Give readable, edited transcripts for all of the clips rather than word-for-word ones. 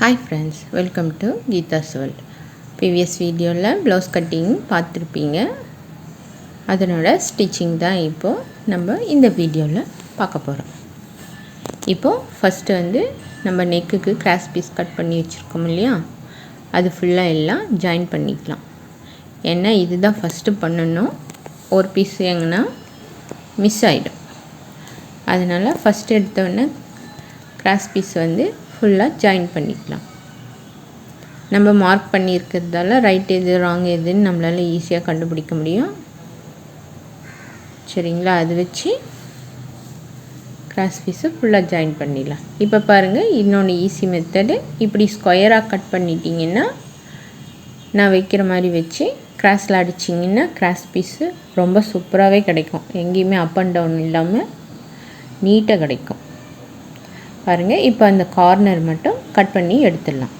Hi friends, welcome to Geetha's World. Previous வீடியோவில் blouse cutting பார்த்துருப்பீங்க. அதனோட ஸ்டிச்சிங் தான் இப்போது நம்ம இந்த வீடியோவில் பார்க்க போகிறோம். இப்போது ஃபஸ்ட்டு வந்து நம்ம நெக்குக்கு கிராஸ் பீஸ் கட் பண்ணி வச்சுருக்கோம் இல்லையா, அது ஃபுல்லாக எல்லாம் ஜாயின் பண்ணிக்கலாம். ஏன்னா இதுதான் ஃபஸ்ட்டு பண்ணணும். ஒரு பீஸ் எங்கன்னா மிஸ் ஆகிடும். அதனால் ஃபஸ்ட்டு எடுத்தோடனே கிராஸ் பீஸ் வந்து ஃபுல்லாக ஜாயின் பண்ணிக்கலாம். நம்ம மார்க் பண்ணியிருக்கிறதால ரைட் எது ராங் எதுன்னு நம்மளால் ஈஸியாக கண்டுபிடிக்க முடியும். சரிங்களா, அது வச்சு கிராஸ் பீஸை ஃபுல்லாக ஜாயின் பண்ணிடலாம். இப்போ பாருங்கள், இன்னொன்று ஈஸி மெத்தடு. இப்படி ஸ்கொயராக கட் பண்ணிட்டீங்கன்னா நான் வைக்கிற மாதிரி வச்சு கிராஸில் அடிச்சிங்கன்னா கிராஸ் பீஸு ரொம்ப சூப்பராகவே கிடைக்கும். எங்கேயுமே அப் அண்ட் டவுன் இல்லாமல் நீட்டாக கிடைக்கும். பாருங்கள், இப்போ அந்த கார்னர் மட்டும் கட் பண்ணி எடுத்துடலாம்.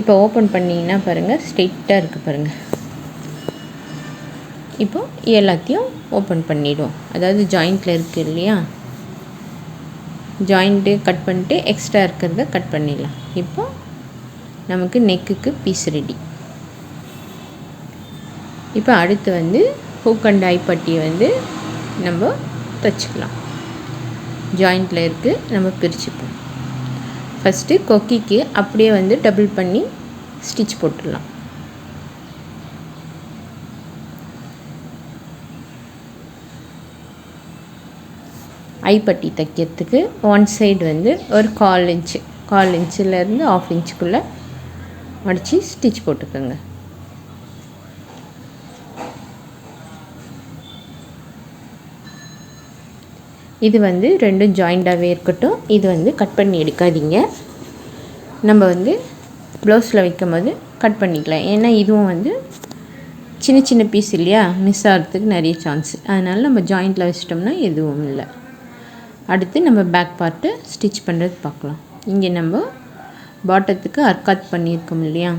இப்போ ஓப்பன் பண்ணிங்கன்னா பாருங்கள், ஸ்ட்ரெயிட்டாக இருக்குது பாருங்கள். இப்போது எல்லாத்தையும் ஓப்பன் பண்ணிவிடுவோம். அதாவது ஜாயிண்ட்டில் இருக்குது இல்லையா, ஜாயிண்ட்டு கட் பண்ணிட்டு எக்ஸ்ட்ரா இருக்கிறத கட் பண்ணிடலாம். இப்போது நமக்கு நெக்குக்கு பீஸ் ரெடி. இப்போ அடுத்து வந்து ஹூக் அண்ட் ஐ பட்டியை வந்து நம்ம தைச்சிக்கலாம். ஜாயிண்ட்டில் இருக்குது, நம்ம பிரிச்சுப்போம். ஃபஸ்ட்டு கொக்கிக்கு அப்படியே வந்து டபுள் பண்ணி ஸ்டிச் போட்டுடலாம். ஐப்பட்டி தைக்கிறதுக்கு ஒன் சைடு வந்து ஒரு 1/4 இன்ச்சிலேருந்து 1/2 இன்ச்சுக்குள்ளே மடித்து ஸ்டிச் போட்டுக்கோங்க. இது வந்து ரெண்டும் ஜாயிண்டாகவே இருக்கட்டும். இது வந்து கட் பண்ணி எடுக்காதீங்க. நம்ம வந்து ப்ளவுஸில் வைக்கும் போது கட் பண்ணிக்கலாம். ஏன்னா இதுவும் வந்து சின்ன சின்ன பீஸ் இல்லையா, மிஸ் ஆகிறதுக்கு நிறைய சான்ஸ். அதனால் நம்ம ஜாயிண்டில் வச்சிட்டோம்னா எதுவும் இல்லை. அடுத்து நம்ம பேக் பார்ட்டு ஸ்டிச் பண்ணுறது பார்க்கலாம். இங்கே நம்ம பாட்டத்துக்கு அர்காத் பண்ணியிருக்கோம் இல்லையா,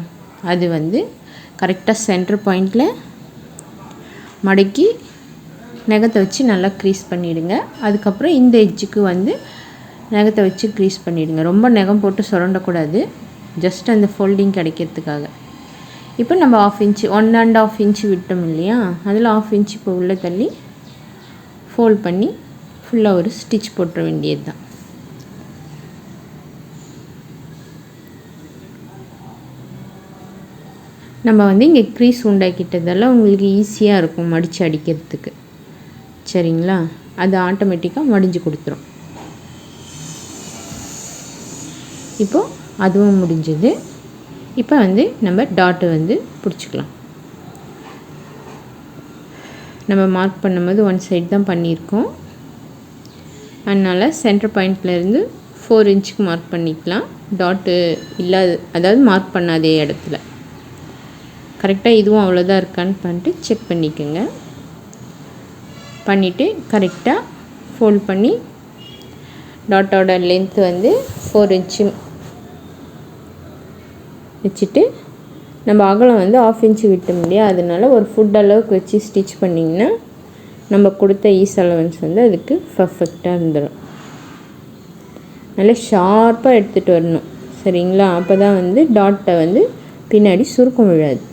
அது வந்து கரெக்டாக சென்டர் பாயிண்டில் மடக்கி நகத்தை வச்சு நல்லா க்ரீஸ் பண்ணிவிடுங்க. அதுக்கப்புறம் இந்த எட்ஜுக்கு வந்து நகத்தை வச்சு க்ரீஸ் பண்ணிவிடுங்க. ரொம்ப நகம் போட்டு சுரண்டக்கூடாது, ஜஸ்ட் அந்த ஃபோல்டிங் கிடைக்கிறதுக்காக. இப்போ நம்ம 1/2 இன்ச்சு 1.5 இன்ச்சு விட்டோம் இல்லையா, அதில் 1/2 இன்ச்சு இப்போ உள்ளே தள்ளி ஃபோல்ட் பண்ணி ஃபுல்லாக ஒரு ஸ்டிச் போட்டுற வேண்டியது தான். நம்ம வந்து இங்கே க்ரீஸ் உண்டாக்கிட்டதால் உங்களுக்கு ஈஸியாக இருக்கும் மடித்து அடிக்கிறதுக்கு. சரிங்களா, அது ஆட்டோமேட்டிக்காக மடிஞ்சு கொடுத்துரும். இப்போது அதுவும் முடிஞ்சது. இப்போ வந்து நம்ம டாட்டு வந்து பிடிச்சிக்கலாம். நம்ம மார்க் பண்ணும்போது ஒன் சைடு தான் பண்ணியிருக்கோம். அதனால் சென்டர் பாயிண்ட்லேருந்து 4 இன்ச்சுக்கு மார்க் பண்ணிக்கலாம். டாட்டு இல்லாத, அதாவது மார்க் பண்ணாதே இடத்துல கரெக்டாக இதுவும் அவ்வளோதான் இருக்கான்னு பண்ணிட்டு செக் பண்ணிக்கோங்க. பண்ணிவிட்டு கரெக்டாக ஃபோல்ட் பண்ணி டாட்டோட லென்த்து வந்து 4 இன்ச்சு வச்சுட்டு நம்ம அகலம் வந்து 1/2 இன்ச்சு விட்ட முடியாது. அதனால ஒரு ஃபுட் அளவுக்கு வச்சு ஸ்டிச் பண்ணிங்கன்னா நம்ம கொடுத்த ஈஸ் அலவன்ஸ் வந்து அதுக்கு பர்ஃபெக்டாக இருந்துடும். நல்லா ஷார்ப்பாக எடுத்துகிட்டு வரணும். சரிங்களா, அப்போ தான் வந்து டாட்டை வந்து பின்னாடி சுருக்கம் விழாது.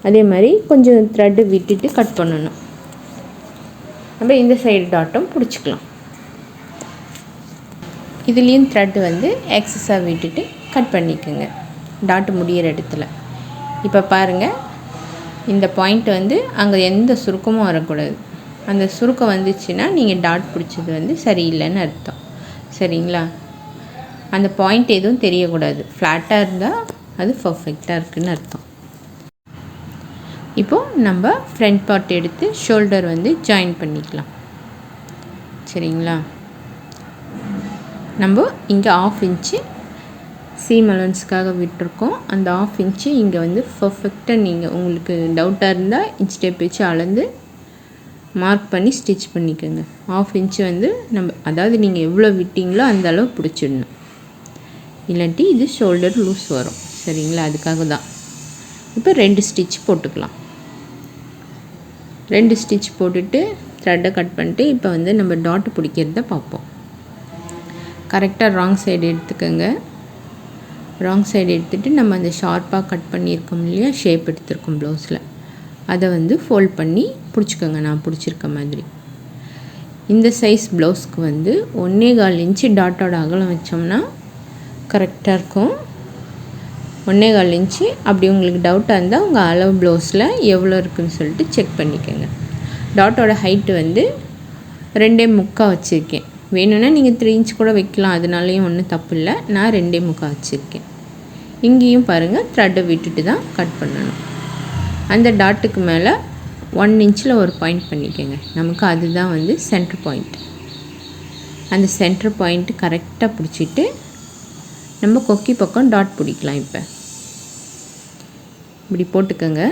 அதே மாதிரி கொஞ்சம் த்ரெட்டு விட்டுட்டு கட் பண்ணணும். நம்ம இந்த சைடு டாட்டும் பிடிச்சிக்கலாம். இதுலேயும் த்ரெட்டு வந்து எக்ஸஸாக விட்டுட்டு கட் பண்ணிக்கோங்க டாட்டு முடிகிற இடத்துல. இப்போ பாருங்கள், இந்த பாயிண்ட் வந்து அங்கே எந்த சுருக்கமும் வரக்கூடாது. அந்த சுருக்கம் வந்துச்சுன்னா நீங்கள் டாட் பிடிச்சது வந்து சரியில்லைன்னு அர்த்தம். சரிங்களா, அந்த பாயிண்ட் எதுவும் தெரியக்கூடாது. ஃப்ளாட்டாக இருந்தால் அது பர்ஃபெக்டாக இருக்குதுன்னு அர்த்தம். இப்போது நம்ம ஃப்ரண்ட் பார்ட் எடுத்து ஷோல்டர் வந்து ஜாயின் பண்ணிக்கலாம். சரிங்களா, நம்ம இங்கே 1/2 இன்ச்சு சீம் அலவன்ஸ்க்காக விட்டுருக்கோம். அந்த 1/2 இன்ச்சு இங்கே வந்து பர்ஃபெக்டாக நீங்கள் உங்களுக்கு டவுட்டாக இருந்தால் இன்ச் டேப் வச்சு அளந்து மார்க் பண்ணி ஸ்டிச் பண்ணிக்கோங்க. 1/2 இன்ச்சு வந்து நம்ம, அதாவது நீங்கள் எவ்வளோ விட்டீங்களோ அந்த அளவு பிடிச்சிடணும். இல்லாட்டி இது ஷோல்டர் லூஸ் வரும். சரிங்களா, அதுக்காக தான். இப்போ 2 ஸ்டிச் போட்டுக்கலாம். 2 ஸ்டிச் போட்டுட்டு த்ரெட்டை கட் பண்ணிட்டு இப்போ வந்து நம்ம டாட்டு பிடிக்கிறத பார்ப்போம். கரெக்டாக ராங் சைடு எடுத்துக்கோங்க. ராங் சைடு எடுத்துகிட்டு நம்ம அந்த ஷார்ப்பாக கட் பண்ணியிருக்கோம் இல்லையா, ஷேப் எடுத்துருக்கோம் ப்ளவுஸில், அதை வந்து ஃபோல்ட் பண்ணி பிடிச்சிக்கோங்க நான் பிடிச்சிருக்க மாதிரி. இந்த சைஸ் ப்ளவுஸ்க்கு வந்து 1.25 இன்ச்சு டாட்டோட அகலம் வச்சோம்னா கரெக்டாக இருக்கும். 1.25 இன்ச்சு. அப்படி உங்களுக்கு டவுட்டாக இருந்தால் உங்கள் அளவு ப்ளவுஸில் எவ்வளோ இருக்குதுன்னு சொல்லிட்டு செக் பண்ணிக்கோங்க. டாட்டோட ஹைட்டு வந்து 2.25 வச்சுருக்கேன். வேணும்னா நீங்கள் 3 இன்ச் கூட வைக்கலாம், அதனாலேயும் ஒன்றும் தப்பு இல்லை. நான் 2.25 வச்சுருக்கேன். இங்கேயும் பாருங்கள், த்ரெட்டை விட்டுட்டு தான் கட் பண்ணணும். அந்த டாட்டுக்கு மேலே 1 இன்ச்சில் ஒரு பாயிண்ட் பண்ணிக்கோங்க. நமக்கு அதுதான் வந்து சென்டர் பாயிண்ட். அந்த சென்டர் பாயிண்ட்டு கரெக்டாக பிடிச்சிட்டு நம்ம கொக்கி பக்கம் டாட் பிடிக்கலாம். இப்போ இப்படி போட்டுக்கோங்க.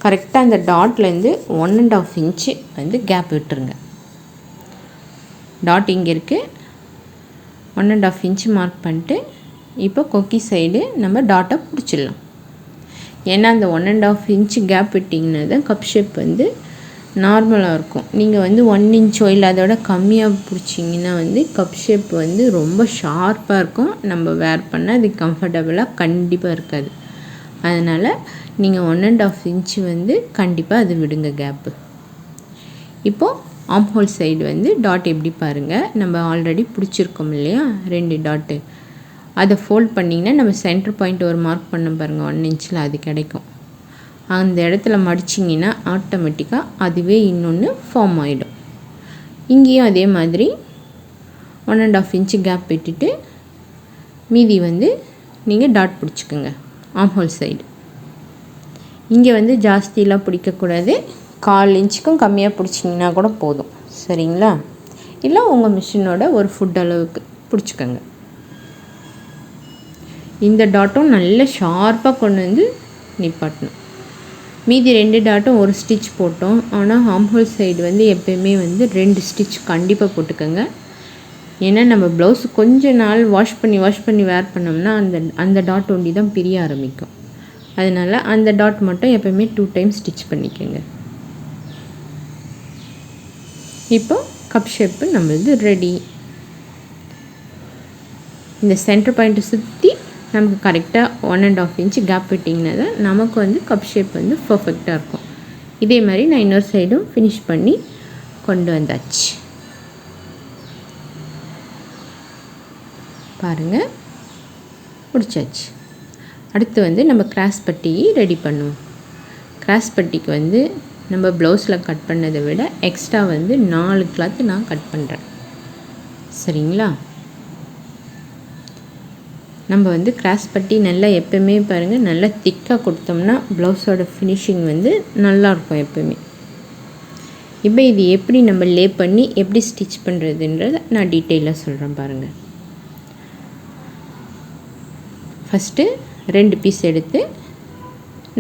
கரெக்டாக அந்த டாட்லேருந்து 1.5 இன்ச்சு வந்து கேப் விட்டுருங்க. டாட் இங்கே இருக்குது, 1.5 இன்ச்சு மார்க் பண்ணிட்டு இப்போ கொக்கி சைடு நம்ம டாட்டை பிடிச்சிடலாம். ஏன்னா அந்த 1.5 இன்ச்சு கேப் விட்டிங்கன்னா தான் கப் ஷேப் வந்து நார்மலாக இருக்கும். நீங்கள் வந்து 1 இன்ச்சோ இல்லை அதோட கம்மியாக பிடிச்சிங்கன்னா வந்து கப் ஷேப் வந்து ரொம்ப ஷார்ப்பாக இருக்கும். நம்ம வேர் பண்ணால் அது கம்ஃபர்டபுளாக கண்டிப்பாக இருக்காது. அதனால் நீங்கள் 1.5 இன்ச்சு வந்து கண்டிப்பாக அது விடுங்க கேப்பு. இப்போது ஆம் ஹோல் சைடு வந்து டாட் எப்படி பாருங்கள், நம்ம ஆல்ரெடி பிடிச்சிருக்கோம் இல்லையா 2 டாட்டு, அதை ஃபோல்ட் பண்ணிங்கன்னா நம்ம சென்டர் பாயிண்ட் ஒரு மார்க் பண்ண பாருங்கள் 1 இன்ச்சில், அது கிடைக்கும். அந்த இடத்துல மடிச்சிங்கன்னா ஆட்டோமேட்டிக்காக அதுவே இன்னொன்று ஃபார்ம் ஆகிடும். இங்கேயும் அதே மாதிரி 1.5 இன்ச்சு கேப் விட்டுட்டு மீதி வந்து நீங்கள் டாட் பிடிச்சிக்கோங்க ஆம் ஹோல் சைடு. இங்கே வந்து ஜாஸ்தியெலாம் பிடிக்கக்கூடாது, 1/4 இன்ச்சுக்கும் கம்மியாக பிடிச்சிங்கன்னா கூட போதும். சரிங்களா? இல்லை உங்கள் மிஷினோட ஒரு ஃபுட் அளவுக்கு பிடிச்சிக்கோங்க. இந்த டாட்டும் நல்ல ஷார்ப்பாக கொண்டு வந்து நிப்பாட்டணும். மீதி 2 டாட்டும் ஒரு ஸ்டிச் போட்டோம். ஆனால் ஆம் ஹோல் சைடு வந்து எப்போயுமே வந்து 2 ஸ்டிச் கண்டிப்பாக போட்டுக்கோங்க. ஏன்னா நம்ம ப்ளவுஸ் கொஞ்ச நாள் வாஷ் பண்ணி வேர் பண்ணோம்னா அந்த டாட் ஒண்டி தான் பிரிய ஆரம்பிக்கும். அதனால் அந்த டாட் மட்டும் எப்போயுமே 2 டைம் ஸ்டிச் பண்ணிக்கோங்க. இப்போ கப் ஷேப்பு நம்மளது ரெடி. இந்த சென்டர் பாயிண்ட்டை சுற்றி நமக்கு கரெக்டாக 1.5 இன்ச்சு கேப் விட்டிங்கன்னா தான் நமக்கு வந்து கப் ஷேப் வந்து பர்ஃபெக்டாக இருக்கும். இதே மாதிரி நான் இன்னொரு சைடும் ஃபினிஷ் பண்ணி கொண்டு வந்தாச்சு. பாருங்கள், முடிச்சாச்சு. அடுத்து வந்து நம்ம கிராஸ் பட்டி ரெடி பண்ணுவோம். கிராஸ் பட்டிக்கு வந்து நம்ம ப்ளவுஸில் கட் பண்ணதை விட எக்ஸ்ட்ரா வந்து 4 கிளாத்து நான் கட் பண்ணுறேன். சரிங்களா? நம்ம வந்து கிராஸ் பட்டி நல்லா எப்போயுமே பாருங்கள் நல்லா திக்காக கொடுத்தோம்னா ப்ளவுஸோட ஃபினிஷிங் வந்து நல்லாயிருக்கும் எப்போயுமே. இப்போ இது எப்படி நம்ம லே பண்ணி எப்படி ஸ்டிச் பண்ணுறதுன்றதை நான் டீட்டெயிலாக சொல்கிறேன் பாருங்கள். ஃபஸ்ட்டு 2 பீஸ் எடுத்து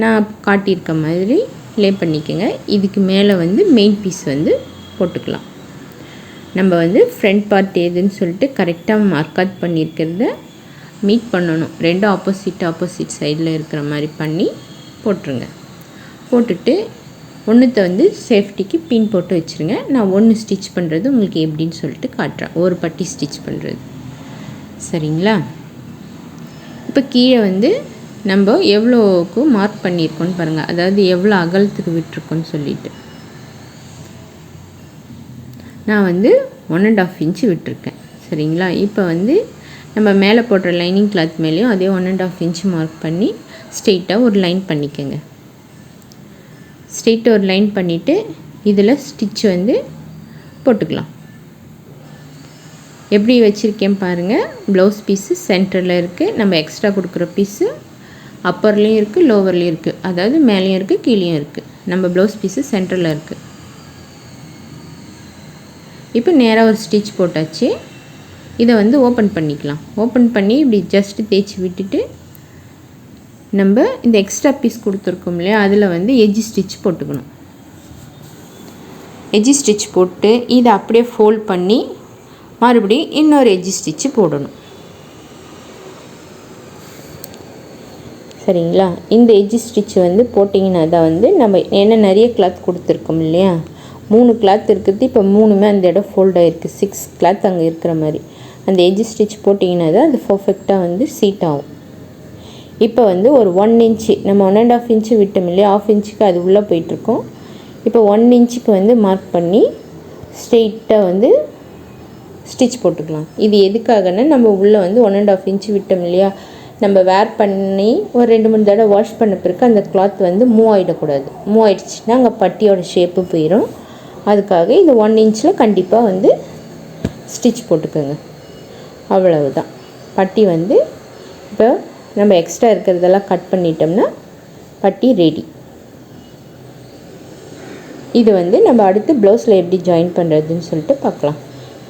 நான் காட்டியிருக்க மாதிரி லே பண்ணிக்கோங்க. இதுக்கு மேலே வந்து மெயின் பீஸ் வந்து போட்டுக்கலாம். நம்ம வந்து ஃப்ரண்ட் பார்ட் எதுன்னு சொல்லிட்டு கரெக்டாக மார்க் அவுட் பண்ணியிருக்கிறத மீட் பண்ணணும். 2 ஆப்போசிட் சைடில் இருக்கிற மாதிரி பண்ணி போட்டுருங்க. போட்டுட்டு ஒன்றுத்தை வந்து சேஃப்டிக்கு பின் போட்டு வச்சுருங்க. நான் 1 ஸ்டிச் பண்ணுறது உங்களுக்கு எப்படின்னு சொல்லிட்டு காட்டுறேன், ஒரு பட்டி ஸ்டிச் பண்ணுறது. சரிங்களா? இப்போ கீழே வந்து நம்ம எவ்வளோக்கு மார்க் பண்ணியிருக்கோன்னு பாருங்கள், அதாவது எவ்வளோ அகலத்துக்கு விட்டுருக்கோன்னு சொல்லிட்டு. நான் வந்து 1.5 இன்ச்சு விட்டுருக்கேன். சரிங்களா? இப்போ வந்து நம்ம மேலே போடுற லைனிங் கிளாத் மேலேயும் அதே 1.5 இன்ச்சு மார்க் பண்ணி ஸ்ட்ரெயிட்டாக ஒரு லைன் பண்ணிக்கோங்க. ஸ்ட்ரெயிட்டாக ஒரு லைன் பண்ணிவிட்டு இதில் ஸ்டிச் வந்து போட்டுக்கலாம். எப்படி வச்சுருக்கேன் பாருங்கள். ப்ளவுஸ் பீஸு சென்டரில் இருக்குது, நம்ம எக்ஸ்ட்ரா கொடுக்குற பீஸு அப்பர்லேயும் இருக்குது லோவர்லேயும் இருக்குது, அதாவது மேலேயும் இருக்குது கீழேயும் இருக்குது. நம்ம ப்ளவுஸ் பீஸு சென்டரில் இருக்குது. இப்போ நேராக ஒரு ஸ்டிச் போட்டாச்சு. இதை வந்து ஓப்பன் பண்ணிக்கலாம். ஓப்பன் பண்ணி இப்படி ஜஸ்ட்டு தேய்ச்சி விட்டுட்டு நம்ம இந்த எக்ஸ்ட்ரா பீஸ் கொடுத்துருக்கோம் இல்லையா, அதில் வந்து எஜ்ஜி ஸ்டிச் போட்டுக்கணும். எஜ்ஜி ஸ்டிச் போட்டு இதை அப்படியே ஃபோல்ட் பண்ணி மறுபடியும் இன்னொரு எஜ்ஜி ஸ்டிச்சு போடணும். சரிங்களா? இந்த எஜ்ஜி ஸ்டிச் வந்து போட்டிங்கன்னா தான் வந்து நம்ம என்ன நிறைய கிளாத் கொடுத்துருக்கோம் இல்லையா, 3 கிளாத் இருக்குது. இப்போ 3மே அந்த இடம் ஃபோல்ட் ஆகிருக்கு. 6 கிளாத் அங்கே இருக்கிற மாதிரி. அந்த எட்ஜ் ஸ்டிச் போட்டிங்கன்னா தான் அது பர்ஃபெக்டாக வந்து சீட் ஆகும். இப்போ வந்து ஒரு 1 இன்ச்சு நம்ம 1.5 இன்ச்சு விட்டோம் இல்லையா, 1/2 இன்ச்சுக்கு அது உள்ளே போயிட்டுருக்கோம். இப்போ 1 இன்ச்சுக்கு வந்து மார்க் பண்ணி ஸ்ட்ரெயிட்டாக வந்து ஸ்டிச் போட்டுக்கலாம். இது எதுக்காகன்னா நம்ம உள்ளே வந்து 1.5 இன்ச்சு விட்டோம் இல்லையா, நம்ம வேர் பண்ணி ஒரு 2-3 தடவை வாஷ் பண்ண பிறகு அந்த கிளாத் வந்து மூவ் ஆகிடக்கூடாது. மூவ் ஆகிடுச்சுன்னா அங்கே பட்டியோட ஷேப்பு போயிடும். அதுக்காக இது 1 இன்ச்சில் கண்டிப்பாக வந்து ஸ்டிச் போட்டுக்கோங்க. அவ்வளவுதான். பட்டி வந்து இப்போ நம்ம எக்ஸ்ட்ரா இருக்கிறதெல்லாம் கட் பண்ணிட்டோம்னா பட்டி ரெடி. இது வந்து நம்ம அடுத்து ப்ளவுஸில் எப்படி ஜாயின் பண்ணுறதுன்னு சொல்லிட்டு பார்க்கலாம்.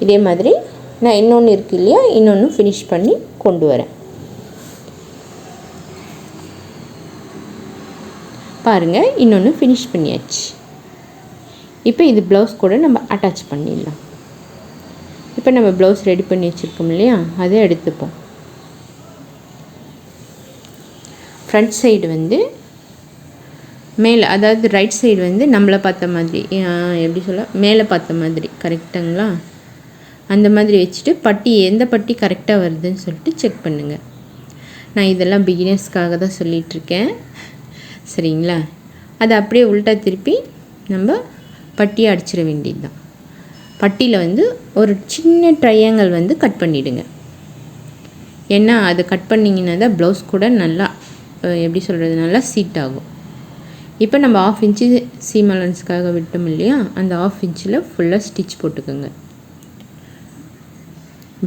இதே மாதிரி நான் இன்னொன்று இருக்குது இல்லையா, இன்னொன்று ஃபினிஷ் பண்ணி கொண்டு வரேன். பாருங்கள், இன்னொன்று ஃபினிஷ் பண்ணியாச்சு. இப்போ இது ப்ளவுஸ் கூட நம்ம அட்டாச் பண்ணிடலாம். இப்போ நம்ம ப்ளவுஸ் ரெடி பண்ணி வச்சுருக்கோம் இல்லையா, அதை எடுத்துப்போம். ஃப்ரண்ட் சைடு வந்து மேலே, அதாவது ரைட் சைடு வந்து நம்மளை பார்த்த மாதிரி, எப்படி சொல்ல, மேலே பார்த்த மாதிரி கரெக்டுங்களா, அந்த மாதிரி வச்சுட்டு பட்டி எந்த பட்டி கரெக்டாக வருதுன்னு சொல்லிட்டு செக் பண்ணுங்கள். நான் இதெல்லாம் பிகினர்ஸ்க்காக தான் சொல்லிகிட்ருக்கேன், சரிங்களா. அதை அப்படியே உள்ட்டா திருப்பி நம்ம பட்டியை அடிச்சிட வேண்டியது தான். பட்டியில் வந்து ஒரு சின்ன ட்ரையாங்கிள் வந்து கட் பண்ணிவிடுங்க. ஏன்னா அது கட் பண்ணிங்கன்னா தான் ப்ளவுஸ் கூட நல்லா, எப்படி சொல்கிறது, நல்லா சீட் ஆகும். இப்போ நம்ம 1/2 இன்ச்சு சீம் அலவன்ஸ்க்காக விட்டோம் இல்லையா, அந்த 1/2 இன்ச்சில் ஃபுல்லாக ஸ்டிச் போட்டுக்கோங்க.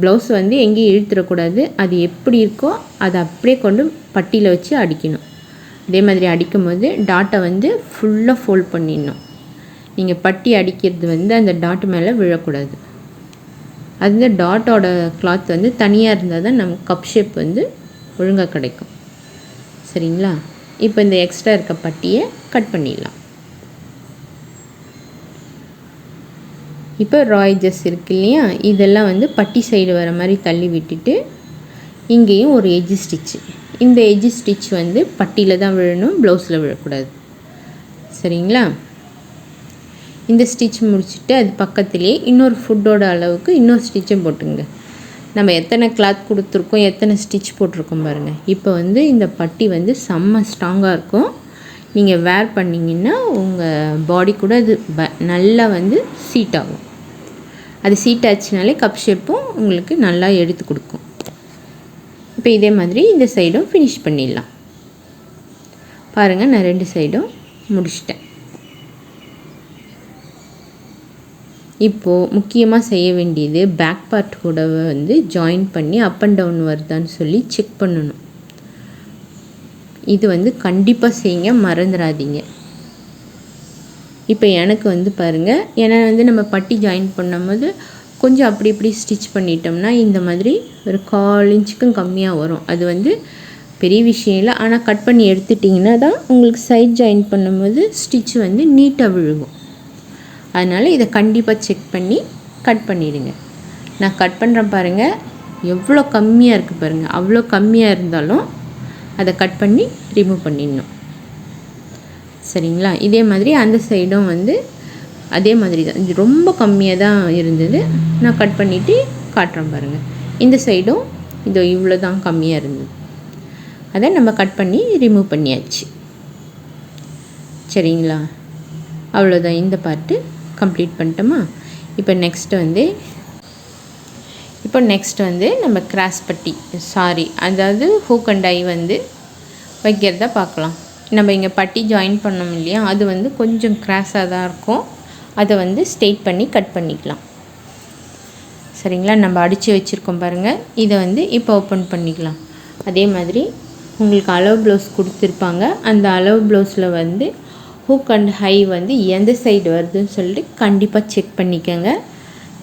ப்ளவுஸ் வந்து எங்கேயும் இழுத்துடக்கூடாது. அது எப்படி இருக்கோ அதை அப்படியே கொண்டு பட்டியில் வச்சு அடிக்கணும். அதே மாதிரி அடிக்கும்போது டாட்டை வந்து ஃபுல்லாக ஃபோல்ட் பண்ணிடணும். நீங்கள் பட்டி அடிக்கிறது வந்து அந்த டாட் மேலே விழக்கூடாது. அந்த டாட்டோட கிளாத் வந்து தனியாக இருந்தால் தான் நமக்கு கப் ஷேப் வந்து ஒழுங்காக கிடைக்கும், சரிங்களா. இப்போ இந்த எக்ஸ்ட்ரா இருக்க பட்டியை கட் பண்ணிடலாம். இப்போ ராய்ஜஸ் இருக்கு இல்லையா, இதெல்லாம் வந்து பட்டி சைடு வர மாதிரி தள்ளி விட்டுட்டு இங்கேயும் ஒரு எட்ஜ் ஸ்டிச்சு. இந்த எட்ஜ் ஸ்டிச் வந்து பட்டியில் தான் விழணும், ப்ளவுஸில் விழக்கூடாது, சரிங்களா. இந்த ஸ்டிச் முடிச்சுட்டு அது பக்கத்துலேயே இன்னொரு ஃபுட்டோட அளவுக்கு இன்னொரு ஸ்டிச்சும் போட்டுங்க. நம்ம எத்தனை கிளாத் கொடுத்துருக்கோம், எத்தனை ஸ்டிச் போட்டிருக்கோம் பாருங்கள். இப்போ வந்து இந்த பட்டி வந்து செம்ம ஸ்ட்ராங்காக இருக்கும். நீங்கள் வேர் பண்ணிங்கன்னா உங்கள் பாடி கூட அது நல்லா வந்து சீட் ஆகும். அது சீட் ஆச்சுனாலே கப் ஷேப்பும் உங்களுக்கு நல்லா எடுத்து கொடுக்கும். இப்போ இதே மாதிரி இந்த சைடும் ஃபினிஷ் பண்ணிடலாம். பாருங்கள், நான் 2 சைடும் முடிச்சிட்டேன். இப்போது முக்கியமாக செய்ய வேண்டியது பேக் பார்ட் கூட வந்து ஜாயின் பண்ணி அப் அண்ட் டவுன் வருதான்னு சொல்லி செக் பண்ணணும். இது வந்து கண்டிப்பாக செய்யுங்க, மறந்துடாதீங்க. இப்போ எனக்கு வந்து பாருங்கள், ஏன்னா வந்து நம்ம பட்டி ஜாயின் பண்ணும்போது கொஞ்சம் அப்படி இப்படி ஸ்டிச் பண்ணிட்டோம்னா இந்த மாதிரி ஒரு 1/4 இன்ச்சுக்கும் கம்மியாக வரும். அது வந்து பெரிய விஷயம் இல்லை, ஆனால் கட் பண்ணி எடுத்துட்டிங்கன்னா தான் உங்களுக்கு சைட் ஜாயின் பண்ணும்போது ஸ்டிச் வந்து நீட்டாக விழுகும். அதனால் இதை கண்டிப்பாக செக் பண்ணி கட் பண்ணிவிடுங்க. நான் கட் பண்ணுறேன் பாருங்கள், எவ்வளோ கம்மியாக இருக்குது பாருங்கள். அவ்வளோ கம்மியாக இருந்தாலும் அதை கட் பண்ணி ரிமூவ் பண்ணிடணும், சரிங்களா. இதே மாதிரி அந்த சைடும் வந்து அதே மாதிரி தான், இது ரொம்ப கம்மியாக தான் இருந்தது. நான் கட் பண்ணிவிட்டு காட்டுறேன் பாருங்கள். இந்த சைடும் இதோ இவ்வளோ தான் கம்மியாக இருந்தது. அதை நம்ம கட் பண்ணி ரிமூவ் பண்ணியாச்சு, சரிங்களா. அவ்வளோதான், இந்த பார்ட்டு கம்ப்ளீட் பண்ணிட்டோமா. இப்போ நெக்ஸ்ட் வந்து நம்ம கிராஸ் பட்டி, அதாவது ஹூக் அண்ட் ஐ வந்து வைக்கிறத பார்க்கலாம். நம்ம இங்கே பட்டி ஜாயின் பண்ணோம் இல்லையா, அது வந்து கொஞ்சம் கிராஸாக தான் இருக்கும். அதை வந்து ஸ்ட்ரெயிட் பண்ணி கட் பண்ணிக்கலாம், சரிங்களா. நம்ம அடித்து வச்சுருக்கோம் பாருங்கள், இதை வந்து இப்போ ஓப்பன் பண்ணிக்கலாம். அதே மாதிரி உங்களுக்கு அளவு ப்ளவுஸ் கொடுத்துருப்பாங்க. அந்த அளவு ப்ளவுஸில் வந்து ஹூக் அண்ட் ஹை வந்து எந்த சைடு வருதுன்னு சொல்லிட்டு கண்டிப்பாக செக் பண்ணிக்கோங்க.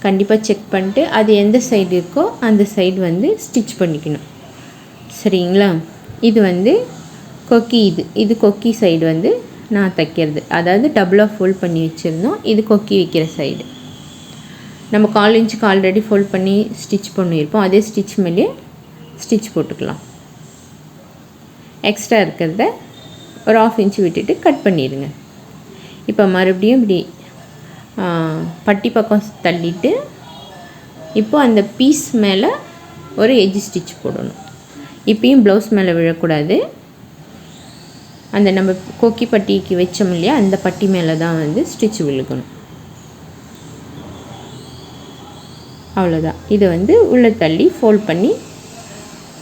கண்டிப்பாக செக் பண்ணிட்டு அது எந்த சைடு இருக்கோ அந்த சைடு வந்து ஸ்டிச் பண்ணிக்கணும், சரிங்களா. இது வந்து கொக்கி, இது கொக்கி சைடு வந்து நான் தைக்கிறது, அதாவது டபுளாக ஃபோல்ட் பண்ணி வச்சுருந்தோம். இது கொக்கி வைக்கிற சைடு. நம்ம 1/4 இன்ச்சுக்கு ஆல்ரெடி ஃபோல்ட் பண்ணி ஸ்டிச் பண்ணியிருப்போம். அதே ஸ்டிச் மேலே ஸ்டிச் போட்டுக்கலாம். எக்ஸ்ட்ரா இருக்கிறத ஒரு 1/2 இன்ச்சு விட்டுட்டு கட் பண்ணிடுங்க. இப்போ மறுபடியும் இப்படி பட்டி பக்கம் தள்ளிட்டு இப்போது அந்த பீஸ் மேலே ஒரு எட்ஜ் ஸ்டிச் போடணும். இப்பயும் ப்ளவுஸ் மேலே விழக்கூடாது. அந்த நம்ம கொக்கி பட்டிக்கு வச்சோம் இல்லையா, அந்த பட்டி மேலே தான் வந்து ஸ்டிச் விழுகணும். அவ்வளோதான். இதை வந்து உள்ளே தள்ளி ஃபோல்ட் பண்ணி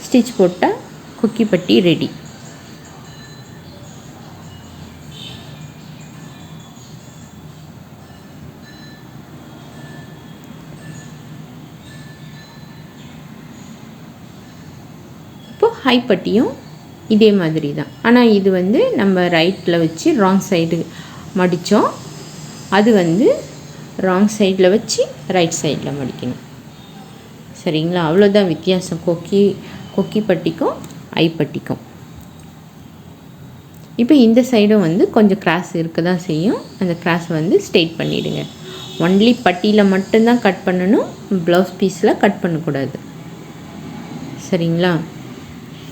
ஸ்டிச் போட்டால் கொக்கி பட்டி ரெடி. இப்போது ஹை பட்டியும் இதே மாதிரி தான். ஆனால் இது வந்து நம்ம ரைட்டில் வச்சு ராங் சைடு மடித்தோம். அது வந்து ராங் சைடில் வச்சு ரைட் சைடில் மடிக்கணும். சரிங்களா? அவ்வளோதான் வித்தியாசம் கொக்கி பட்டிக்கும் ஐ பட்டிக்கும். இப்போ இந்த சைடும் வந்து கொஞ்சம் கிராஸ் இருக்க தான் செய்யும். அந்த கிராஸ் வந்து ஸ்ட்ரெயிட் பண்ணிவிடுங்க. ஒன்லி பட்டியில் மட்டும்தான் கட் பண்ணணும், ப்ளவுஸ் பீஸில் கட் பண்ணக்கூடாது. சரிங்களா?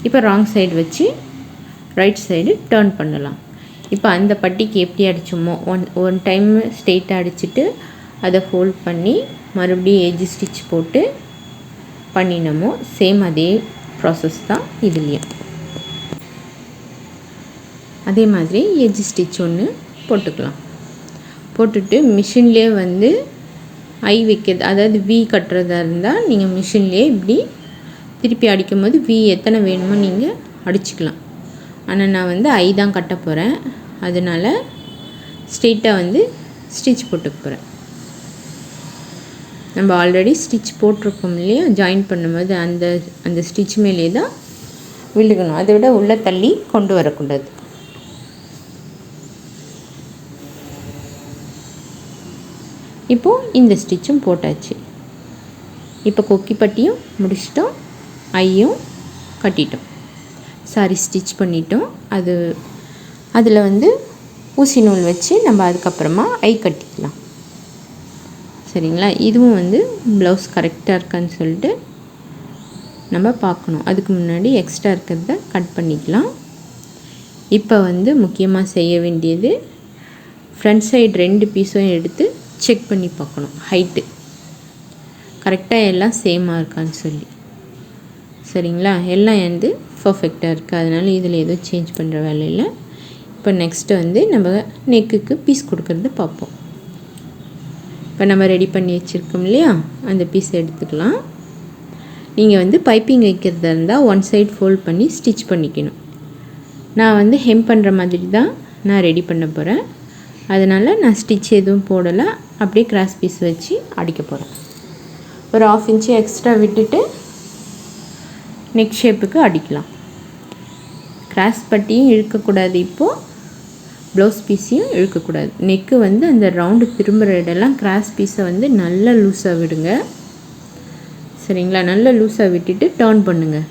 இப்போ ராங் சைடு வச்சு ரைட் சைடு டர்ன் பண்ணலாம். இப்போ அந்த பட்டிக்கு எப்படி அடித்தோமோ ஒன் டைம் ஸ்ட்ரெயிட்டாக அடிச்சுட்டு அதை ஃபோல்ட் பண்ணி மறுபடியும் எட்ஜ் ஸ்டிச் போட்டு பண்ணினோமோ சேம் அதே ப்ராசஸ் தான் இதுலேயும். அதே மாதிரி எட்ஜ் ஸ்டிச் ஒன்று போட்டுக்கலாம். போட்டுட்டு மிஷின்லேயே வந்து ஐ வைக்கிறது, அதாவது வி கட்டுறதா இருந்தால் நீங்கள் மிஷின்லேயே இப்படி திருப்பி அடிக்கும் போது வி எத்தனை வேணுமோ நீங்கள் அடிச்சுக்கலாம். ஆனால் நான் வந்து ஐ தான் கட்ட போகிறேன். அதனால் ஸ்ட்ரெயிட்டாக வந்து ஸ்டிச் போட்டுக்க போகிறேன். நம்ம ஆல்ரெடி ஸ்டிச் போட்டிருக்கோம் இல்லையா, ஜாயின் பண்ணும்போது அந்த ஸ்டிச் மேலே தான் விழுகணும். அதை விட உள்ளே தள்ளி கொண்டு வரக்கூடாது. இப்போது இந்த ஸ்டிச்சும் போட்டாச்சு. இப்போ கொக்கி பட்டியும் முடிச்சிட்டோம், ஐயும் கட்டிட்டோம். சாரி, ஸ்டிச் பண்ணிட்டோம். அதில் வந்து ஊசி நூல் வச்சு நம்ம அதுக்கப்புறமா ஐ கட்டிக்கலாம். சரிங்களா? இதுவும் வந்து ப்ளவுஸ் கரெக்டாக இருக்கான்னு சொல்லிட்டு நம்ம பார்க்கணும். அதுக்கு முன்னாடி எக்ஸ்ட்ரா இருக்கிறத கட் பண்ணிக்கலாம். இப்போ வந்து முக்கியமாக செய்ய வேண்டியது ஃப்ரண்ட் சைடு 2 பீஸும் எடுத்து செக் பண்ணி பார்க்கணும், ஹைட்டு கரெக்டாக எல்லாம் சேமாக இருக்கான்னு சொல்லி. சரிங்களா? எல்லாம் வந்து பர்ஃபெக்டாக இருக்குது. அதனால் இதில் எதுவும் சேஞ்ச் பண்ணுற வேலை இல்லை. இப்போ நெக்ஸ்ட்டு வந்து நம்ம நெக்குக்கு பீஸ் கொடுக்கறது பார்ப்போம். இப்போ நம்ம ரெடி பண்ணி வச்சுருக்கோம் இல்லையா, அந்த பீஸ் எடுத்துக்கலாம். நீங்கள் வந்து பைப்பிங் வைக்கிறதா இருந்தால் ஒன் சைடு ஃபோல்ட் பண்ணி ஸ்டிச் பண்ணிக்கணும். நான் வந்து ஹெம் பண்ணுற மாதிரி தான் நான் ரெடி பண்ண போகிறேன். அதனால் நான் ஸ்டிச் எதுவும் போடலை, அப்படியே கிராஸ் பீஸ் வச்சு அடிக்க போகிறேன். ஒரு 1/2 இன்ச்சு எக்ஸ்ட்ரா விட்டுட்டு நெக் ஷேப்புக்கு அடிக்கலாம். கிராஸ் பட்டியும் இழுக்கக்கூடாது, இப்போது ப்ளவுஸ் பீஸையும் இழுக்கக்கூடாது. நெக்கு வந்து அந்த ரவுண்டு திரும்புகிற இடம்லாம் கிராஸ் பீஸை வந்து நல்லா லூஸாக விடுங்க. சரிங்களா? நல்லா லூஸாக விட்டுட்டு டர்ன் பண்ணுங்கள்.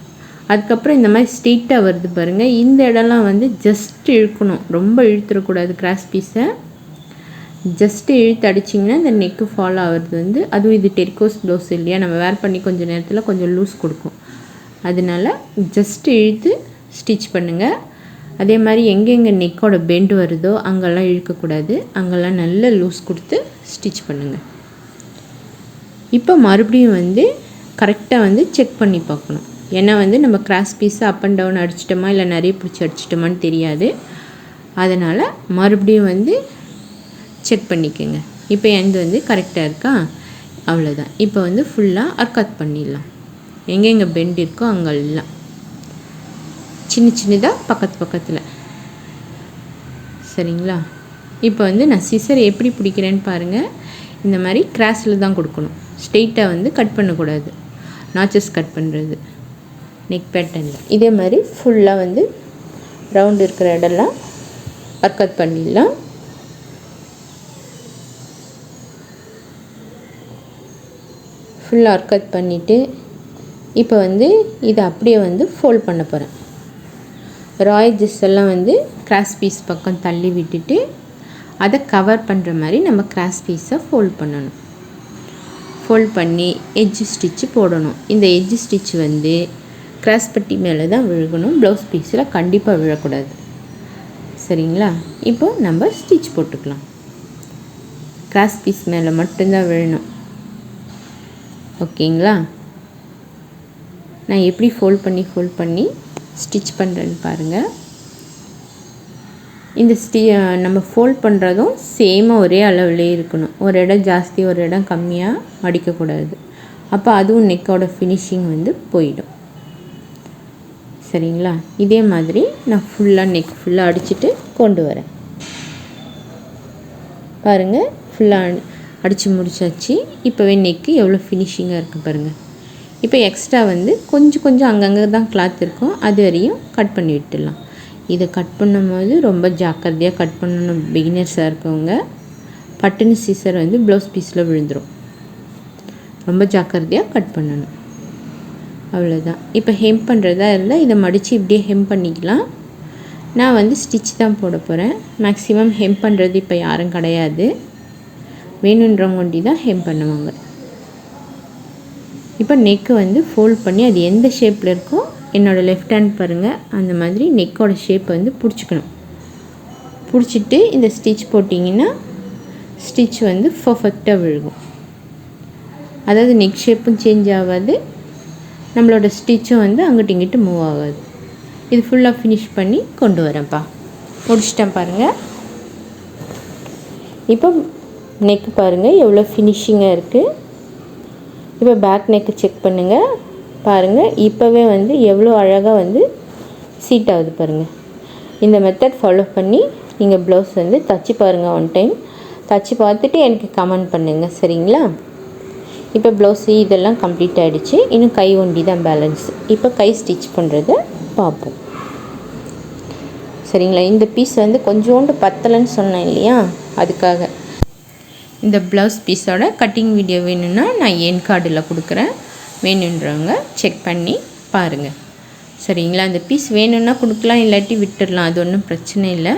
அதுக்கப்புறம் இந்த மாதிரி ஸ்ட்ரெயிட்டாக வருது பாருங்கள், இந்த இடம்லாம் வந்து ஜஸ்ட் இழுக்கணும், ரொம்ப இழுத்துடக்கூடாது. கிராஸ் பீஸை ஜஸ்ட்டு இழுத்து அடிச்சிங்கன்னா இந்த நெக்கு ஃபாலோ ஆகிறது வந்து, அதுவும் இது டெரிகோஸ் ப்ளவுஸ் இல்லையா, நம்ம வேர் பண்ணி கொஞ்சம் நேரத்தில் கொஞ்சம் லூஸ் கொடுக்கும். அதனால் ஜஸ்ட்டு இழுத்து ஸ்டிச் பண்ணுங்கள். அதே மாதிரி எங்கெங்கே நெக்கோட பெண்டு வருதோ அங்கெல்லாம் இழுக்கக்கூடாது, அங்கெல்லாம் நல்ல லூஸ் கொடுத்து ஸ்டிச் பண்ணுங்கள். இப்போ மறுபடியும் வந்து கரெக்டாக வந்து செக் பண்ணி பார்க்கணும். ஏன்னா வந்து நம்ம கிராஸ் பீஸை அப் அண்ட் டவுன் அடிச்சிட்டோமா இல்லை நிறைய பிடிச்சி அடிச்சிட்டோமான்னு தெரியாது. அதனால் மறுபடியும் வந்து செக் பண்ணிக்கோங்க. இப்போ எந்த வந்து கரெக்டாக இருக்கா, அவ்வளோதான். இப்போ வந்து ஃபுல்லாக அர்கத் பண்ணிடலாம். எங்கெங்கே பெண்ட் இருக்கோ அங்கெல்லாம் சின்ன சின்னதாக பக்கத்தில். சரிங்களா? இப்போ வந்து நான் சிசர் எப்படி பிடிக்கிறேன்னு பாருங்கள். இந்த மாதிரி கிராஸில் தான் கொடுக்கணும், ஸ்ட்ரெயிட்டாக வந்து கட் பண்ணக்கூடாது. நாச்சஸ் கட் பண்ணுறது நெக் பேட்டர்னில். இதே மாதிரி ஃபுல்லாக வந்து ரவுண்டு இருக்கிற இடம்லாம் அர்கத் பண்ணிடலாம். ஃபுல்லாக அர்கத் பண்ணிவிட்டு இப்போ வந்து இதை அப்படியே வந்து ஃபோல்ட் பண்ண போகிறேன். ராயஜஸ் எல்லாம் வந்து கிராஸ் பீஸ் பக்கம் தள்ளி விட்டுட்டு அதை கவர் பண்ணுற மாதிரி நம்ம கிராஸ் பீஸை ஃபோல்ட் பண்ணணும். ஃபோல்ட் பண்ணி எட்ஜ் ஸ்டிச்சு போடணும். இந்த எட்ஜ் ஸ்டிச் வந்து கிராஸ் பட்டி மேலே தான் விழுகணும், ப்ளவுஸ் பீஸில் கண்டிப்பாக விழக்கூடாது. சரிங்களா? இப்போது நம்ம ஸ்டிச் போட்டுக்கலாம். கிராஸ் பீஸ் மேலே மட்டும்தான் விழணும். ஓகேங்களா? நான் எப்படி ஃபோல்ட் பண்ணி ஸ்டிச் பண்ணுறேன்னு பாருங்கள். இந்த நம்ம ஃபோல்ட் பண்ணுறதும் சேமாக ஒரே அளவுலே இருக்கணும். ஒரு இடம் ஜாஸ்தி ஒரு இடம் கம்மியாக மடிக்கக்கூடாது. அப்போ அதுவும் நெக்கோட ஃபினிஷிங் வந்து போயிடும். சரிங்களா? இதே மாதிரி நான் நெக் ஃபுல்லாக அடிச்சுட்டு கொண்டு வரேன். பாருங்கள், ஃபுல்லாக அடித்து முடிச்சாச்சு. இப்போவே நெக்கு எவ்வளோ ஃபினிஷிங்காக இருக்குது பாருங்கள். இப்போ எக்ஸ்ட்ரா வந்து கொஞ்சம் அங்கங்கே தான் கிளாத் இருக்கும், அது வரையும் கட் பண்ணி விட்டுடலாம். இதை கட் பண்ணும்போது ரொம்ப ஜாக்கிரதையாக கட் பண்ணணும். பிகினர்ஸாக இருக்கவங்க பட்டுன்னு சீசர் வந்து ப்ளவுஸ் பீஸில் விழுந்துடும். ரொம்ப ஜாக்கிரதையாக கட் பண்ணணும். அவ்வளோதான். இப்போ ஹெம் பண்ணுறதா இருந்தால் இதை மடித்து இப்படியே ஹெம் பண்ணிக்கலாம். நான் வந்து ஸ்டிச் தான் போட போகிறேன். மேக்ஸிமம் ஹெம் பண்ணுறது இப்போ யாரும் கிடையாது, வேணுன்றவங்க ஒண்டி தான் ஹெம் பண்ணுவாங்க. இப்போ நெக்கு வந்து ஃபோல்ட் பண்ணி அது எந்த ஷேப்பில் இருக்கோ, என்னோடய லெஃப்ட் ஹேண்ட் பாருங்கள், அந்த மாதிரி நெக்கோட ஷேப் வந்து பிடிச்சிக்கணும். பிடிச்சிட்டு இந்த ஸ்டிச் போட்டிங்கன்னா ஸ்டிச் வந்து பர்ஃபெக்டாக விழுகும். அதாவது நெக் ஷேப்பும் சேஞ்ச் ஆகாது, நம்மளோட ஸ்டிச்சும் வந்து அங்கிட்டு இங்கிட்டு மூவ் ஆகாது. இது ஃபுல்லாக ஃபினிஷ் பண்ணி கொண்டு வரேன்ப்பா. முடிச்சிட்டேன் பாருங்கள். இப்போ நெக்கு பாருங்கள் எவ்வளோ ஃபினிஷிங்காக இருக்குது. இப்போ பேக் நெக்கு செக் பண்ணுங்கள். பாருங்கள், இப்போவே வந்து எவ்வளோ அழகாக வந்து சீட் ஆகுது பாருங்கள். இந்த மெத்தட் ஃபாலோ பண்ணி நீங்கள் ப்ளவுஸ் வந்து தச்சு பாருங்கள். ஒன் டைம் தச்சு பார்த்துட்டு எனக்கு கமெண்ட் பண்ணுங்கள். சரிங்களா? இப்போ ப்ளவுஸு இதெல்லாம் கம்ப்ளீட் ஆகிடுச்சு. இன்னும் கை ஒண்டி தான் பேலன்ஸ். இப்போ கை ஸ்டிச் பண்ணுறத பார்ப்போம். சரிங்களா? இந்த பீஸ் வந்து கொஞ்சோண்டு பத்தலைன்னு சொன்னேன் இல்லையா, அதுக்காக. இந்த ப்ளவுஸ் பீஸோட கட்டிங் வீடியோ வேணும்னா நான் என் கார்டில் கொடுக்குறேன், வேணுன்றவங்க செக் பண்ணி பாருங்கள். சரிங்களா? அந்த பீஸ் வேணும்னா கொடுக்கலாம், இல்லாட்டி விட்டுடலாம், அது ஒன்றும் பிரச்சனை இல்லை.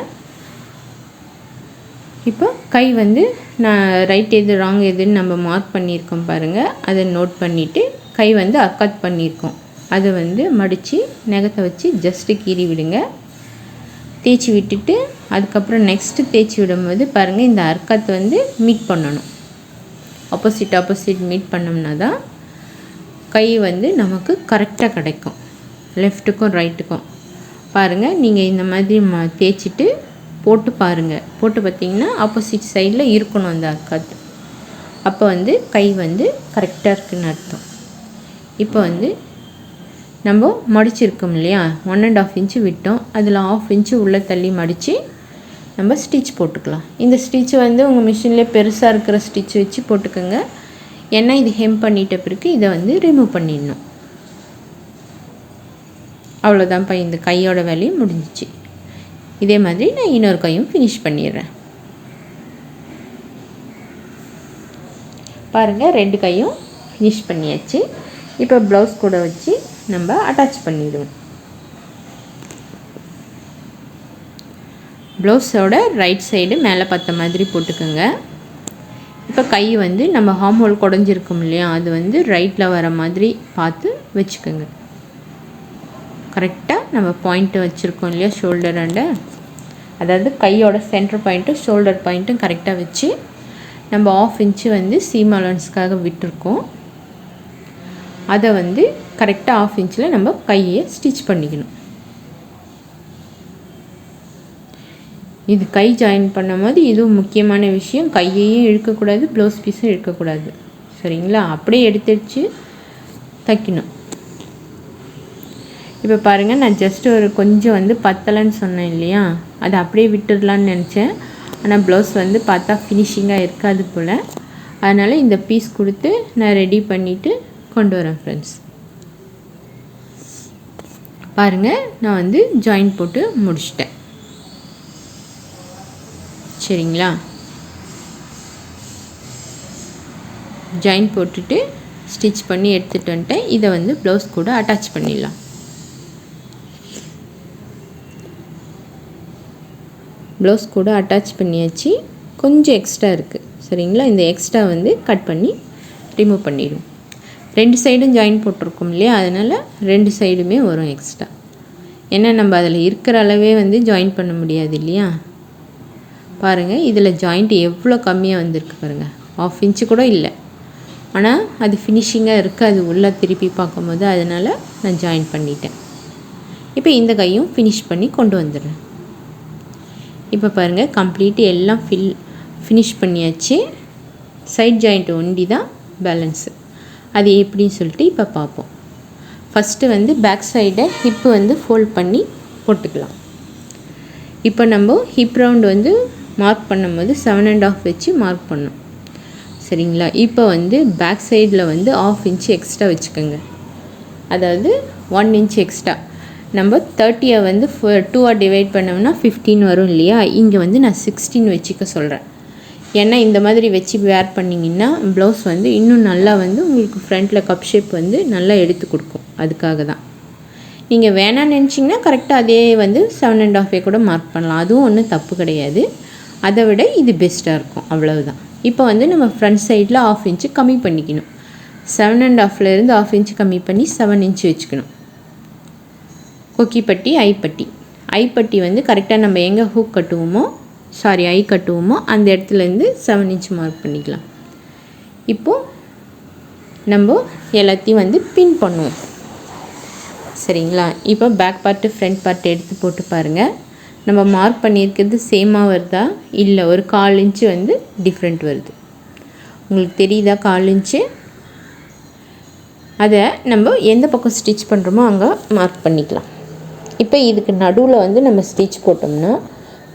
இப்போ கை வந்து நான் ரைட் எது ராங் எதுன்னு நம்ம மார்க் பண்ணியிருக்கோம் பாருங்கள். அதை நோட் பண்ணிவிட்டு கை வந்து அர்க்காத் பண்ணியிருக்கோம், அதை வந்து மடித்து நகத்தை வச்சு ஜஸ்ட்டு கீறி விடுங்க. தேய்ச்சி விட்டுட்டு அதுக்கப்புறம் நெக்ஸ்ட்டு தேய்ச்சி விடும்போது பாருங்கள், இந்த அர்க்காத் வந்து மீட் பண்ணணும். ஆப்போசிட் மீட் பண்ணோம்னா தான் கை வந்து நமக்கு கரெக்டாக கிடைக்கும், லெஃப்ட்டுக்கும் ரைட்டுக்கும். பாருங்கள், நீங்கள் இந்த மாதிரி தேய்ச்சிட்டு போட்டு பாருங்கள். போட்டு பார்த்திங்கன்னா ஆப்போசிட் சைடில் இருக்கணும் அந்த அர்க்காத். அப்போ வந்து கை வந்து கரெக்டாக இருக்குதுன்னு அர்த்தம். இப்போ வந்து நம்ம மடிச்சிருக்கோம் இல்லையா, 1.5 இன்ச்சு விட்டோம், அதில் 1/2 இன்ச்சு உள்ளே தள்ளி மடித்து நம்ம ஸ்டிச் போட்டுக்கலாம். இந்த ஸ்டிச் வந்து உங்கள் மிஷின்லேயே பெருசாக இருக்கிற ஸ்டிச் வச்சு போட்டுக்கோங்க. ஏன்னா இது ஹெம் பண்ணிட்ட பிறகு இதை வந்து ரிமூவ் பண்ணிடணும். அவ்வளோதான்ப்பா, இந்த கையோட வேலையும் முடிஞ்சிச்சு. இதே மாதிரி நான் இன்னொரு கையும் ஃபினிஷ் பண்ணிடுறேன். பாருங்கள், 2 கையும் ஃபினிஷ் பண்ணியாச்சு. இப்போ ப்ளவுஸ் கூட வச்சு நம்ம அட்டாச் பண்ணிவிடுவோம். ப்ளவுஸோட ரைட் சைடு மேலே பார்த்த மாதிரி போட்டுக்கோங்க. இப்போ கை வந்து நம்ம ஹார்ம் ஹோல் குடஞ்சிருக்கோம் இல்லையா, அது வந்து ரைட்டில் வர மாதிரி பார்த்து வச்சுக்கோங்க. கரெக்டாக நம்ம பாயிண்ட்டு வச்சுருக்கோம் இல்லையா, ஷோல்டர் அண்டு, அதாவது கையோட சென்டர் பாயிண்ட்டும் ஷோல்டர் பாயிண்ட்டும் கரெக்டாக வச்சு நம்ம 1/2 இன்ச்சு வந்து சீம் அலவன்ஸ்க்காக விட்டுருக்கோம். அதை வந்து கரெக்டாக 1/2 இன்ச்சில் நம்ம கையை ஸ்டிச் பண்ணிக்கணும். இது கை ஜாயின் பண்ணும்போது இதுவும் முக்கியமான விஷயம், கையையும் இழுக்கக்கூடாது, ப்ளவுஸ் பீஸும் இழுக்கக்கூடாது. சரிங்களா? அப்படியே எடுத்து தைக்கணும். இப்போ பாருங்கள், நான் ஜஸ்ட்டு ஒரு கொஞ்சம் வந்து பத்தலைன்னு சொன்னேன் இல்லையா, அதை அப்படியே விட்டுடலான்னு நினச்சேன். ஆனால் ப்ளவுஸ் வந்து பார்த்தா ஃபினிஷிங்காக இருக்காது போல். அதனால் இந்த பீஸ் கொடுத்து நான் ரெடி பண்ணிவிட்டு கொண்டு வரேன் ஃப்ரெண்ட்ஸ். பாருங்கள், நான் வந்து ஜாயின் போட்டு முடிச்சிட்டேன். சரிங்களா? ஜாயின் போட்டுட்டு ஸ்டிச் பண்ணி எடுத்துகிட்டு வந்துட்டேன். இதை வந்து ப்ளவுஸ் கூட அட்டாச் பண்ணிடலாம். ப்ளவுஸ் கூட அட்டாச் பண்ணியாச்சு. கொஞ்சம் எக்ஸ்ட்ரா இருக்குது. சரிங்களா? இந்த எக்ஸ்ட்ரா வந்து கட் பண்ணி ரிமூவ் பண்ணிவிடும். 2 சைடும் ஜாயின் போட்டிருக்கோம் இல்லையா, அதனால் 2 சைடுமே வரும் எக்ஸ்ட்ரா. ஏன்னா நம்ம அதில் இருக்கிற அளவே வந்து ஜாயின் பண்ண முடியாது இல்லையா. பாருங்கள், இதில் ஜாயிண்ட் எவ்வளோ கம்மியாக வந்திருக்கு பாருங்கள், 1/2 இன்ச்சு கூட இல்லை. ஆனால் அது ஃபினிஷிங்காக இருக்காது உள்ளே திருப்பி பார்க்கும்போது, அதனால் நான் ஜாயின் பண்ணிட்டேன். இப்போ இந்த கையும் ஃபினிஷ் பண்ணி கொண்டு வந்துடுறேன். இப்போ பாருங்கள் கம்ப்ளீட் எல்லாம் ஃபினிஷ் பண்ணியாச்சு. சைட் ஜாயிண்ட் ஒண்டி தான் பேலன்ஸு. அது எப்படின்னு சொல்லிட்டு இப்போ பார்ப்போம். ஃபஸ்ட்டு வந்து பேக் சைடை ஹிப்பு வந்து ஃபோல்ட் பண்ணி போட்டுக்கலாம். இப்போ நம்ம ஹிப் ரவுண்டு வந்து மார்க் பண்ணும்போது 7.5 வச்சு மார்க் பண்ணோம். சரிங்களா? இப்போ வந்து பேக் சைடில் வந்து 1/2 இன்ச்சு எக்ஸ்ட்ரா வச்சுக்கோங்க. அதாவது 1 இன்ச் எக்ஸ்ட்ரா. நம்ம 30 வந்து 2 டிவைட் பண்ணோம்னா 15 வரும் இல்லையா? இங்கே வந்து நான் 16 வச்சுக்க சொல்கிறேன். ஏன்னா இந்த மாதிரி வச்சு வேர் பண்ணிங்கன்னா ப்ளவுஸ் வந்து இன்னும் நல்லா வந்து உங்களுக்கு ஃப்ரண்ட்டில் கப் ஷேப் வந்து நல்லா எடுத்து கொடுக்கும். அதுக்காக தான். நீங்கள் வேணான்னு நினச்சிங்கன்னா கரெக்டாக அதே வந்து 7.5 கூட மார்க் பண்ணலாம். அதுவும் ஒன்றும் தப்பு கிடையாது. அதை விட இது பெஸ்ட்டாக இருக்கும். அவ்வளவுதான். இப்போ வந்து நம்ம ஃப்ரண்ட் சைடில் 1/2 இன்ச்சு கம்மி பண்ணிக்கணும். 7.5லேருந்து 1/2 இன்ச்சு கம்மி பண்ணி 7 இன்ச்சு வச்சுக்கணும். கொக்கிப்பட்டி ஐப்பட்டி வந்து கரெக்டாக நம்ம எங்கே ஹூக் கட்டுவோமோ ஐ கட்டுவோமோ அந்த இடத்துலேருந்து 7 இன்ச்சு மார்க் பண்ணிக்கலாம். இப்போது நம்ம எல்லாத்தையும் வந்து பின் பண்ணுவோம். சரிங்களா? இப்போ பேக் பார்ட்டு ஃப்ரண்ட் பார்ட் எடுத்து போட்டு பாருங்கள். நம்ம மார்க் பண்ணியிருக்கிறது சேமாக வருதா இல்லை ஒரு 1/4 இன்ச்சு வந்து டிஃப்ரெண்ட் வருது. உங்களுக்கு தெரியுதா 1/4 இன்ச்சு? அதை நம்ம எந்த பக்கம் ஸ்டிச் பண்ணுறோமோ அங்கே மார்க் பண்ணிக்கலாம். இப்போ இதுக்கு நடுவில் வந்து நம்ம ஸ்டிச் போட்டோம்னா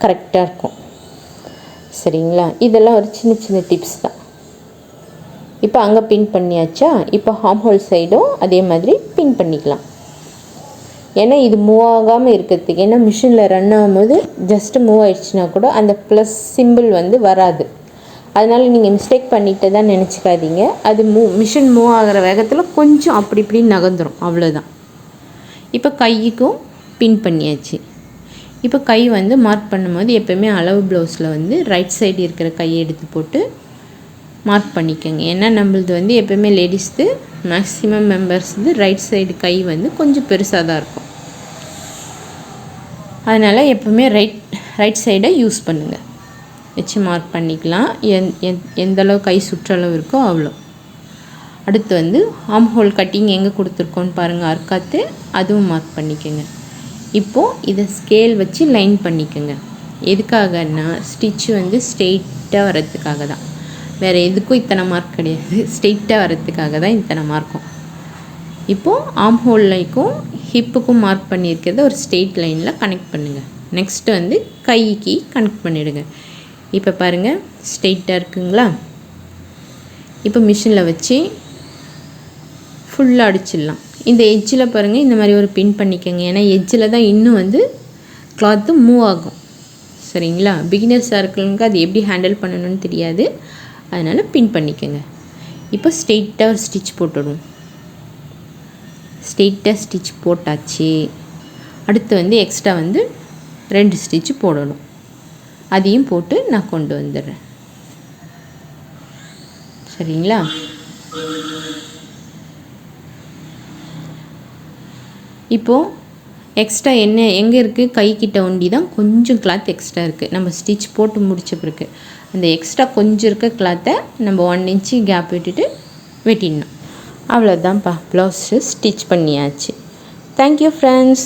கரெக்டாக இருக்கும். சரிங்களா? இதெல்லாம் ஒரு சின்ன சின்ன டிப்ஸ் தான். இப்போ அங்கே பின் பண்ணியாச்சா? இப்போ ஹார்ம் ஹோல் சைடும் அதே மாதிரி பின் பண்ணிக்கலாம். ஏன்னா இது மூவ் ஆகாமல் இருக்கிறதுக்கு. ஏன்னா மிஷினில் ரன் ஆகும்போது ஜஸ்ட்டு மூவ் ஆகிடுச்சுன்னா கூட அந்த ப்ளஸ் சிம்பிள் வந்து வராது. அதனால் நீங்கள் மிஸ்டேக் பண்ணிட்டு தான் நினச்சிக்காதீங்க. அது மிஷின் மூவ் ஆகிற வேகத்தில் கொஞ்சம் அப்படி இப்படி நகர்ந்துடும். அவ்வளோதான். இப்போ கைக்கும் பின் பண்ணியாச்சு. இப்போ கை வந்து மார்க் பண்ணும்போது எப்போயுமே அளவு ப்ளவுஸில் வந்து ரைட் சைடு இருக்கிற கையை எடுத்து போட்டு மார்க் பண்ணிக்கோங்க. ஏன்னா நம்மளது வந்து எப்போயுமே லேடிஸ்து மேக்ஸிமம் மெம்பர்ஸ் வந்து ரைட் சைடு கை வந்து கொஞ்சம் பெருசாக தான் இருக்கும். அதனால் எப்போவுமே ரைட் சைடை யூஸ் பண்ணுங்கள். வச்சு மார்க் பண்ணிக்கலாம். எந்தளவு கை சுற்றளவு இருக்கோ அவ்வளோ. அடுத்து வந்து ஆர்ம் ஹோல் கட்டிங் எங்கே கொடுத்துருக்கோன்னு பாருங்கள். அர்க்காத்து அதுவும் மார்க் பண்ணிக்கோங்க. இப்போது இதை ஸ்கேல் வச்சு லைன் பண்ணிக்கோங்க. எதுக்காகன்னா ஸ்டிச்சு வந்து ஸ்ட்ரெயிட்டாக வரத்துக்காக தான். வேறு எதுக்கும் இத்தனை மார்க் கிடையாது. ஸ்ட்ரெயிட்டாக வரத்துக்காக தான் இத்தனை மார்க்கும். இப்போது ஆர்ம் ஹோல்லைக்கும் ஹிப்புக்கும் மார்க் பண்ணியிருக்கிறத ஒரு ஸ்ட்ரெயிட் லைனில் கனெக்ட் பண்ணுங்கள். நெக்ஸ்ட்டு வந்து கைக்கு கனெக்ட் பண்ணிவிடுங்க. இப்போ பாருங்கள் ஸ்ட்ரெயிட்டாக இருக்குங்களா? இப்போ மிஷினில் வச்சு ஃபுல்லாக அடிச்சிடலாம். இந்த எட்ஜில் பாருங்கள் இந்த மாதிரி ஒரு பின் பண்ணிக்கோங்க. ஏன்னா எட்ஜில் தான் இன்னும் வந்து கிளாத்து மூவ் ஆகும். சரிங்களா? பிகினர்ஸாக இருக்கிறவங்களுக்கு அது எப்படி ஹேண்டில் பண்ணணும்னு தெரியாது. அதனால் பின் பண்ணிக்கோங்க. இப்போ ஸ்ட்ரெயிட்டாக ஒரு ஸ்டிச் போட்டுடுவோம். ஸ்ட்ரெயிட்டாக ஸ்டிச் போட்டாச்சு. அடுத்து வந்து எக்ஸ்ட்ரா வந்து 2 ஸ்டிச்சு போடணும். அதையும் போட்டு நான் கொண்டு வந்துடுறேன். சரிங்களா? இப்போது எக்ஸ்ட்ரா எங்கே இருக்குது? கைக்கிட்ட ஒண்டி தான் கொஞ்சம் கிளாத் எக்ஸ்ட்ரா இருக்குது. நம்ம ஸ்டிச் போட்டு முடித்த பிறகு அந்த எக்ஸ்ட்ரா கொஞ்சம் இருக்க கிளாத்தை நம்ம 1 இன்ச்சு கேப் விட்டுட்டு வெட்டிடணும். அவ்வளோதான்ப்பா. ப்ளவுஸு ஸ்டிச் பண்ணியாச்சு. Thank you friends.